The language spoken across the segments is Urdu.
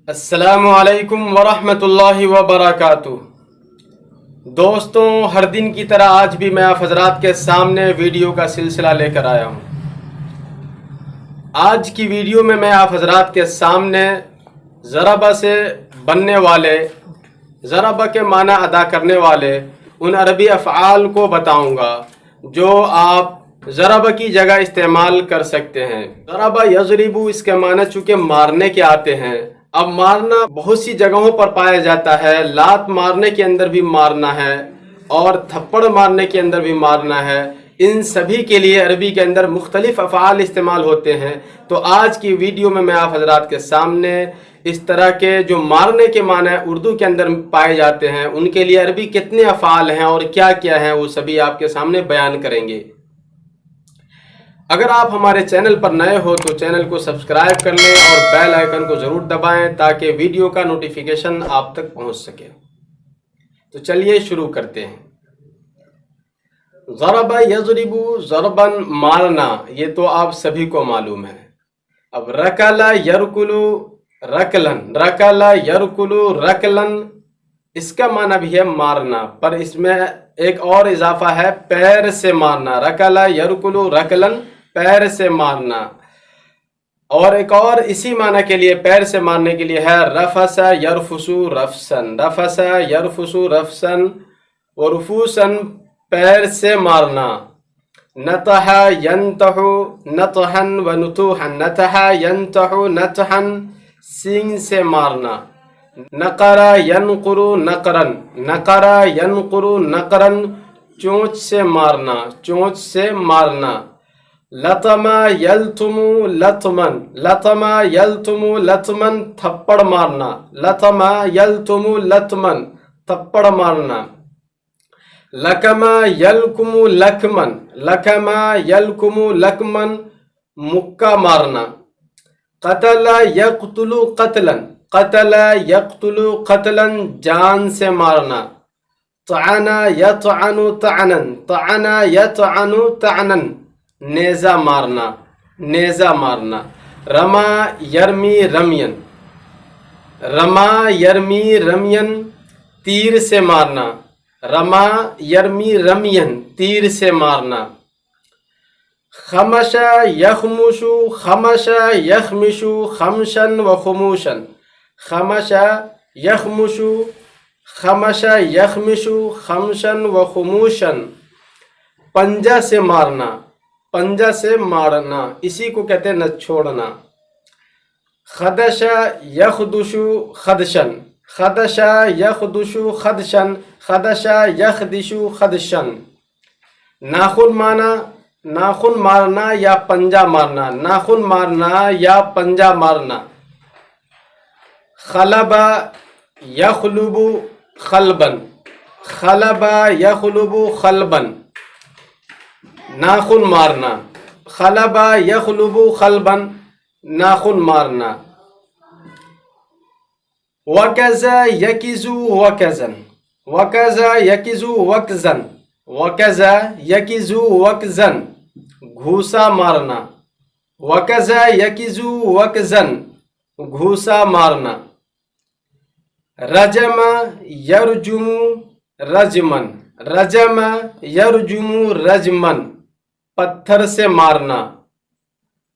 السلام علیکم ورحمۃ اللہ وبرکاتہ۔ دوستوں، ہر دن کی طرح آج بھی میں آپ حضرات کے سامنے ویڈیو کا سلسلہ لے کر آیا ہوں۔ آج کی ویڈیو میں آپ حضرات کے سامنے ضربہ سے بننے والے، ضربہ کے معنی ادا کرنے والے ان عربی افعال کو بتاؤں گا جو آپ ضربہ کی جگہ استعمال کر سکتے ہیں۔ ضربہ یضربو، اس کے معنی چونکہ مارنے کے آتے ہیں۔ اب مارنا بہت سی جگہوں پر پایا جاتا ہے، لات مارنے کے اندر بھی مارنا ہے اور تھپڑ مارنے کے اندر بھی مارنا ہے۔ ان سبھی کے لیے عربی کے اندر مختلف افعال استعمال ہوتے ہیں۔ تو آج کی ویڈیو میں آپ حضرات کے سامنے اس طرح کے جو مارنے کے معنی اردو کے اندر پائے جاتے ہیں ان کے لیے عربی کتنے افعال ہیں اور کیا کیا ہیں وہ سبھی آپ کے سامنے بیان کریں گے۔ اگر آپ ہمارے چینل پر نئے ہو تو چینل کو سبسکرائب کر لیں اور بیل آئیکن کو ضرور دبائیں تاکہ ویڈیو کا نوٹیفیکیشن آپ تک پہنچ سکے۔ تو چلیے شروع کرتے ہیں۔ ضربہ یضربو، ضرباً مارنا، یہ تو آپ سبھی کو معلوم ہے۔ اب رکلا یرکلو، رکلن، رکلا یرکلو رکلن، اس کا معنی بھی ہے مارنا، پر اس میں ایک اور اضافہ ہے پیر سے مارنا۔ رکلا یرکلو رکلن، پیر سے مارنا۔ اور ایک اور اسی معنی کے لیے پیر سے مارنے کے لیے ہے رفس یرفسو رفسن، رفس یرفسو رفسن، ورفوسن، پیر سے مارنا۔ نتح ینتح نتحن ونتوحن، نتح ینتح نتحن، سینگ سے مارنا۔ نقر ینقر نقرن، نقر ینقر نقرن، چونچ سے مارنا، چونچ سے مارنا۔ لطم یلتم لطمن، لطم یلتم لطمن، تھپڑ مارنا، لطم یلتم لطمن، تھپڑ مارنا۔ لکم یلکم لکمن، لکم یلکم لکمن، مکہ مارنا۔ قتل یقتل قتلن، قتل یقتل قتلن، جان سے مارنا۔ طعن یطعن طعنن، طعن یطعن طعنن، نیزہ مارنا، نیزہ مارنا۔ رما یرمی رمین، رما یرمی رمین، تیر سے مارنا، رما یرمی رمین، تیر سے مارنا۔ خمش یخمش، خمش یخمش، خمشن و خموشن، خمش یخمش، خمش یخمش، خمشن و خموشن، پنجہ سے مارنا، پنجہ سے مارنا، اسی کو کہتے ہیں نہ چھوڑنا۔ خدش یخدش خدشن، خدش یخدش خدشن، خدش یخدش خدشن، ناخن مارنا، ناخن مارنا یا پنجہ مارنا، ناخن مارنا یا پنجہ مارنا۔ خلب یخلب خلبن، خلب یخلب خلبن، ناخن مارنا۔ خلب یخلب خلبن، ناخن مارنا۔ وکز یکز وکزن، وکز یکز وکزن، وکز یکز وکزن، گھوسا مارنا۔ وکز یکز وکزن، گھوسا مارنا۔ رجم یرجم رجمن، رجم یرجم رجمن، پتھر سے مارنا۔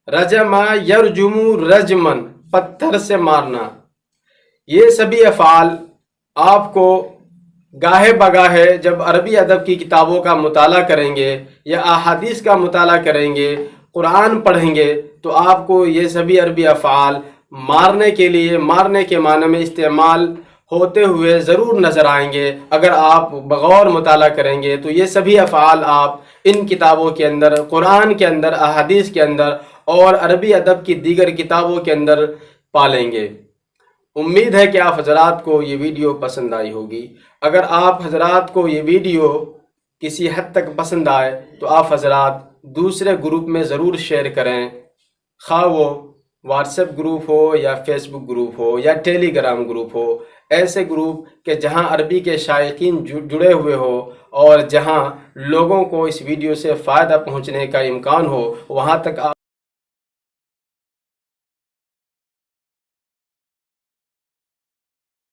رجم یرجم رجمن، پتھر سے مارنا۔ یہ سبھی افعال آپ کو گاہے بگاہے جب عربی ادب کی کتابوں کا مطالعہ کریں گے یا احادیث کا مطالعہ کریں گے، قرآن پڑھیں گے تو آپ کو یہ سبھی عربی افعال مارنے کے لیے، مارنے کے معنی میں استعمال ہوتے ہوئے ضرور نظر آئیں گے۔ اگر آپ بغور مطالعہ کریں گے تو یہ سبھی افعال آپ ان کتابوں کے اندر، قرآن کے اندر، احادیث کے اندر اور عربی ادب کی دیگر کتابوں کے اندر پالیں گے۔ امید ہے کہ آپ حضرات کو یہ ویڈیو پسند آئی ہوگی۔ اگر آپ حضرات کو یہ ویڈیو کسی حد تک پسند آئے تو آپ حضرات دوسرے گروپ میں ضرور شیئر کریں، خواہ وہ واٹس ایپ گروپ ہو یا فیس بک گروپ ہو یا ٹیلی گرام گروپ ہو، ایسے گروپ کہ جہاں عربی کے شائقین جڑے ہوئے ہو اور جہاں لوگوں کو اس ویڈیو سے فائدہ پہنچنے کا امکان ہو، وہاں تک آپ